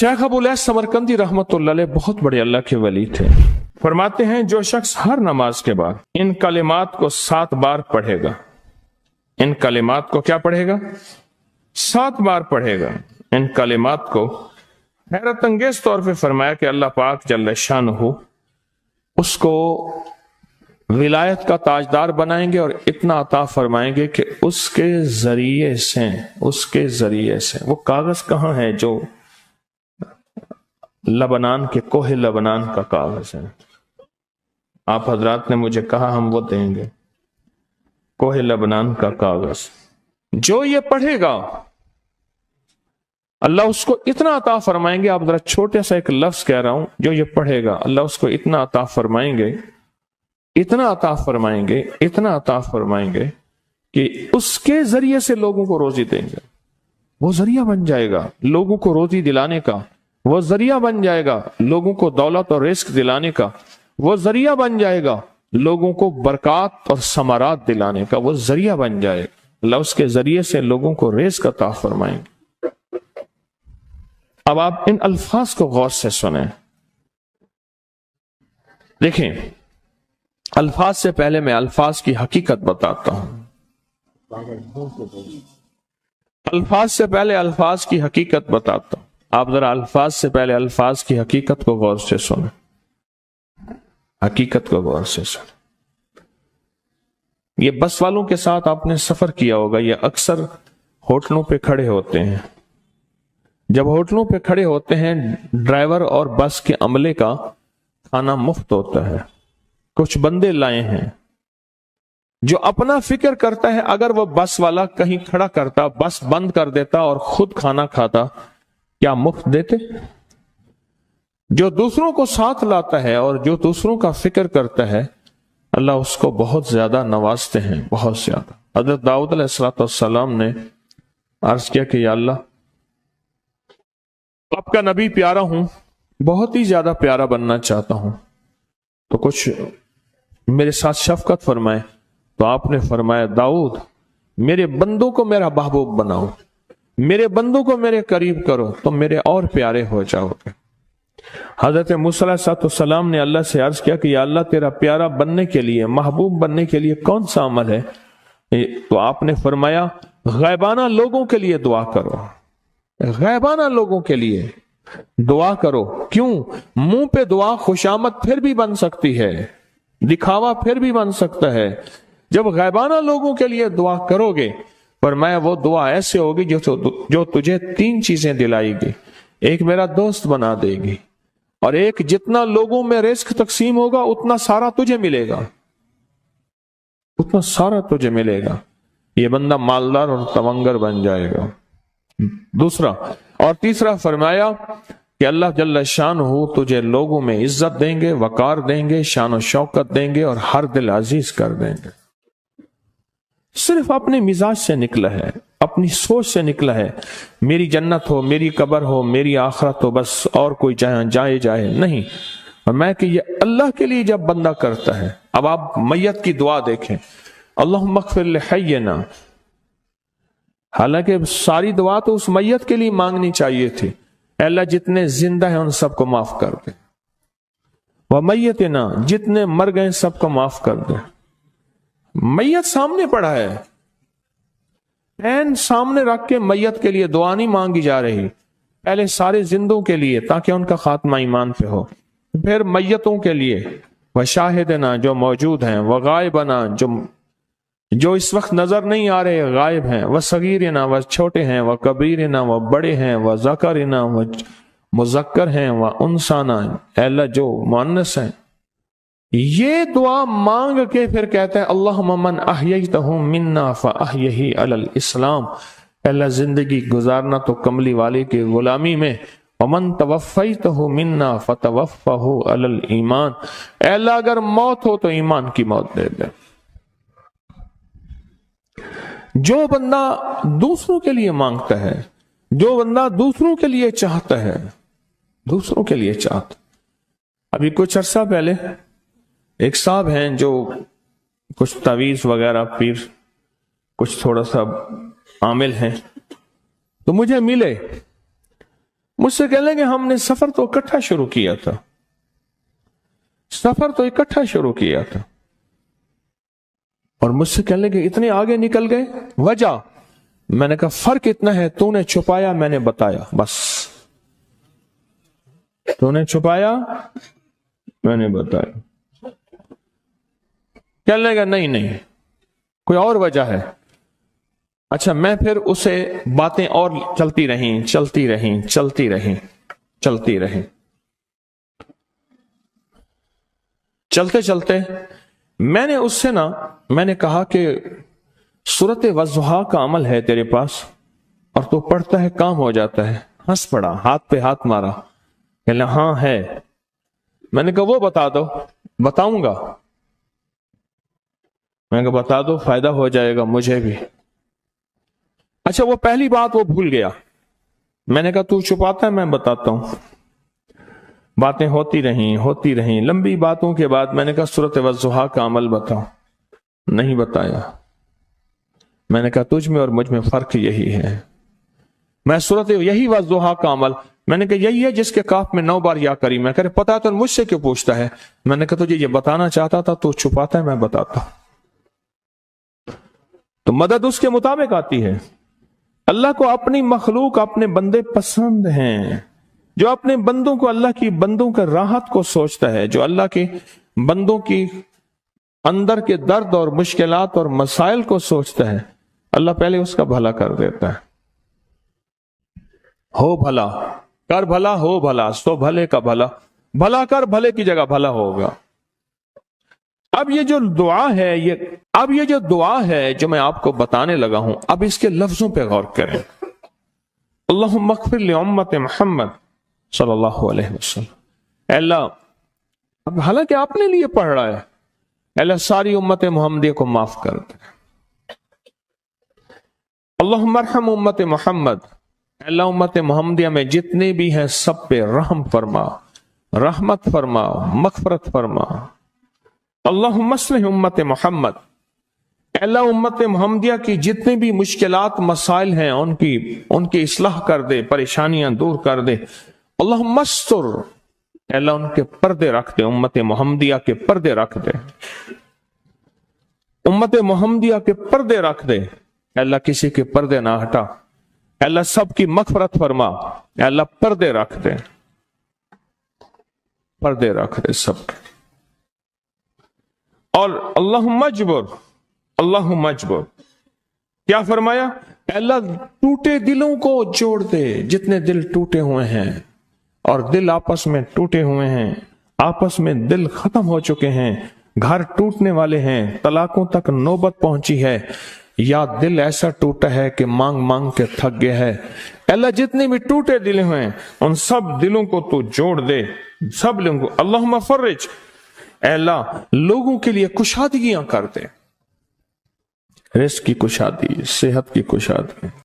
Sheikh Abu lace Samarqandi रहमतुल्लाह अलैह बहुत बड़े अल्लाह के वली थे। फरमाते हैं जो शख्स हर नमाज के बाद इन कलिमात को 7 बार पढ़ेगा, इन कलिमात को क्या पढ़ेगा? 7 बार पढ़ेगा। इन कलिमात को हैरत अंगेज तौर पे फरमाया कि अल्लाह पाक जल्ल शानहू उसको विलायत का ताजदार बनाएंगे और इतना अता फरमाएंगे कि उसके जरिए से वो कागज कहाँ है जो लबनान के कोहे लबनान का कागज है। आप हजरात ने मुझे कहा हम वो देंगे, कोहे लबनान का कागज। जो ये पढ़ेगा अल्लाह उसको इतना अता फरमाएंगे। आप जरा छोटे सा एक लफ्ज कह रहा हूं, जो ये पढ़ेगा अल्लाह उसको इतना अता फरमाएंगे, इतना अता फरमाएंगे, इतना अता फरमाएंगे कि उसके जरिए से लोगों को रोजी देंगे। वो जरिया बन जाएगा लोगों को रोजी दिलाने का, वो जरिया बन जाएगा लोगों को दौलत और रिस्क दिलाने का, वो जरिया बन जाएगा लोगों को बरकत और समारात दिलाने का, वो जरिया बन जाएगा। अल्लाह उसके जरिए से लोगों को रिस्क अता फरमाएंगे। अब आप इन अल्फाज को गौर से सुने। देखें, अल्फाज से पहले मैं अल्फाज की हकीकत बताता हूं। अल्फाज से पहले अल्फाज की हकीकत बताता हूं। आप जरा अल्फाज से पहले अल्फाज की हकीकत को गौर से सुने, हकीकत को गौर से सुने। ये बस वालों के साथ आपने सफर किया होगा, ये अक्सर होटलों पे खड़े होते हैं। जब होटलों पे खड़े होते हैं, ड्राइवर और बस के अमले का खाना मुफ्त होता है। कुछ बंदे लाए हैं जो अपना फिक्र करता है, अगर वो बस वाला कहीं खड़ा करता, बस बंद कर देता और खुद खाना खाता, क्या मुफ्त देते? जो दूसरों को साथ लाता है और जो दूसरों का फिक्र करता है, अल्लाह उसको बहुत ज्यादा नवाजते हैं, बहुत ज्यादा। हजरत दाऊद अलैहिस्सलाम ने अर्ज किया कि या अल्लाह, आपका नबी प्यारा हूं, बहुत ही ज्यादा प्यारा बनना चाहता हूं, तो कुछ मेरे साथ शफकत फरमाए। तो आपने फरमाया, दाऊद मेरे बंदों को मेरा महबूब बनाओ, मेरे बंदों को मेरे करीब करो, तो मेरे और प्यारे हो जाओगे। हजरत मूसा अलैहिस्सलाम ने अल्लाह से अर्ज किया कि या अल्लाह, तेरा प्यारा बनने के लिए, महबूब बनने के लिए कौन सा अमल है? तो आपने फरमाया, गैबाना लोगों के लिए दुआ करो, गैबाना लोगों के लिए दुआ करो। क्यों? मुंह पे दुआ खुशामद फिर भी बन सकती है, दिखावा फिर भी बन सकता है। जब गैबाना लोगों के लिए दुआ करोगे, पर मैं वो दुआ ऐसे होगी जो तुझे 3 चीजें दिलाएगी। एक मेरा दोस्त बना देगी, और एक जितना लोगों में रिस्क तकसीम होगा उतना सारा तुझे मिलेगा, उतना सारा तुझे मिलेगा। ये बंदा मालदार और तवंगर बन जाएगा। दूसरा और तीसरा फरमाया कि अल्लाह जल्ल शानहू तुझे लोगों में इज्जत देंगे, वकार देंगे, शान और शौकत देंगे और हर दिल अजीज कर देंगे। सिर्फ अपने मिजाज से निकला है, अपनी सोच से निकला है, मेरी जन्नत हो, मेरी कब्र हो, मेरी आखिरत हो, बस और कोई जाए जाए नहीं। और मैं कि ये अल्लाह के लिए जब बंदा करता है। अब आप मैयत की दुआ देखें, अल्लाहुम्मा अग़फ़िर लिहय्यिना। हालांकि सारी दुआ तो उस मैयत के लिए मांगनी चाहिए थी, अल्लाह जितने जिंदा हैं उन सबको माफ कर दे, वह मैयतना, जितने मर गए सबको माफ कर दे। मैयत सामने पड़ा है, ऐन सामने रख के मैयत के लिए दुआ नहीं मांगी जा रही, पहले सारे जिंदों के लिए ताकि उनका खात्मा ईमान पे हो, फिर मैयतों के लिए, वह शाहिदना जो मौजूद हैं, वह गायबना जो इस वक्त नजर नहीं आ रहे, गायब हैं, वह सगीरना वह छोटे हैं, वह कबीरना वह बड़े हैं, वह ज़करना वह मुज़क्कर हैं, वह उनसाना अल्लाह जो मुअन्नस हैं। ये दुआ मांग के फिर कहते हैं अल्लाहुम्मा मन अहयैतहु मिन्ना फअहयिही अलल इस्लाम। अल्लाह जिंदगी गुजारना तो कमली वाले की गुलामी में, वमन तवफ़्फ़ैतहु मिन्ना फतवफ़्फ़हु अलल ईमान। अल्लाह अगर मौत हो तो ईमान की मौत दे दे। जो बंदा दूसरों के लिए मांगता है, जो बंदा दूसरों के लिए चाहता है, दूसरों के लिए चाहता। अभी कुछ अरसा पहले एक साहब हैं जो कुछ तावीज़ वगैरह पीर कुछ थोड़ा सा आमिल हैं, तो मुझे मिले। मुझसे कह लेंगे हमने सफर तो इकट्ठा शुरू किया था, सफर तो इकट्ठा शुरू किया था, और मुझसे कह लेंगे इतने आगे निकल गए, वजह? मैंने कहा फर्क इतना है, तूने छुपाया मैंने बताया, बस। तूने छुपाया मैंने बताया। कह लेगा नहीं नहीं कोई और वजह है। अच्छा, मैं फिर उसे बातें और चलती रहीं चलती रहीं चलती रहीं चलती रहीं, चलते चलते मैंने उससे मैंने कहा कि सूरत वज़्ज़ुहा का अमल है तेरे पास और तो पढ़ता है काम हो जाता है। हंस पड़ा, हाथ पे हाथ मारा, कहना हाँ है। मैंने कहा वो बता दो। बताऊंगा। मैंने कहा बता दो, फायदा हो जाएगा मुझे भी। अच्छा, वो पहली बात वो भूल गया। मैंने कहा तू छुपाता है मैं बताता हूं। बातें होती रहीं लंबी बातों के बाद मैंने कहा सूरत वज़्ज़ुहा का अमल बताओ। नहीं बताया। मैंने कहा तुझ में और मुझ में फर्क यही है। मैं सूरत यही वज़्ज़ुहा का अमल, मैंने कहा यही है जिसके काफ में 9 बार या करी। मैं कह पता तो मुझसे क्यों पूछता है? मैंने कहा तुझे ये बताना चाहता था, तो छुपाता है मैं बताता। तो मदद उसके मुताबिक आती है। अल्लाह को अपनी मखलूक, अपने बंदे पसंद हैं। जो अपने बंदों को, अल्लाह की बंदों का राहत को सोचता है, जो अल्लाह के बंदों की अंदर के दर्द और मुश्किलात और मसाइल को सोचता है, अल्लाह पहले उसका भला कर देता है। हो भला कर भला, हो भला सो भले का भला, भला कर भले की जगह भला होगा। अब ये जो दुआ है जो मैं आपको बताने लगा हूं, अब इसके लफ्जों पे गौर करें। अल्लाहुम्मा अग़फ़िर लि उम्मति मुहम्मद सल्लल्लाहु अलैहि वसल्लम। अल्लाह, अब हालांकि आपने लिए पढ़ रहा है, अल्लाह सारी उम्मत मुहम्मदिया को माफ कर दे। अल्लाहुम्मा अरहम उम्मत मुहम्मद, अल्लाह उम्मत मुहम्मदिया में जितने भी हैं सब पे रहम फरमा, रहमत फरमा, मग़फ़िरत फरमा। अल्लाहुम्मा अस्लिह उम्मत मुहम्मद, अल्लाह उम्मत मुहम्मदिया की जितने भी मुश्किलात मसाइल हैं उनकी इस्लाह कर दे, परेशानियां दूर कर दे। अल्लाहुम्मा अस्तर, अल्लाह उनके पर्दे रख दे, उम्मत मुहम्मदिया के पर्दे रख दे, उम्मत मुहम्मदिया के पर्दे रख दे। अल्लाह किसी के पर्दे ना हटा, अल्लाह सबकी मग़फ़िरत फरमा, अल्लाह पर्दे रख दे, पर्दे रख दे सबके। और अल्लाहुम्मा अजबर, क्या फरमाया? अल्लाह टूटे दिलों को जोड़ दे, जितने दिल टूटे हुए हैं और दिल आपस में टूटे हुए हैं, आपस में दिल खत्म हो चुके हैं, घर टूटने वाले हैं, तलाकों तक नौबत पहुंची है, या दिल ऐसा टूटा है कि मांग मांग के थक गया है। अल्लाह जितने भी टूटे दिल हैं उन सब दिलों को तू जोड़ दे, सब लोगों को। अल्लाहुम्मा फर्रिज, अल्लाह लोगों के लिए कुशादगियां कर दे, रिज़्क़ की कुशादी, सेहत की कुशादी।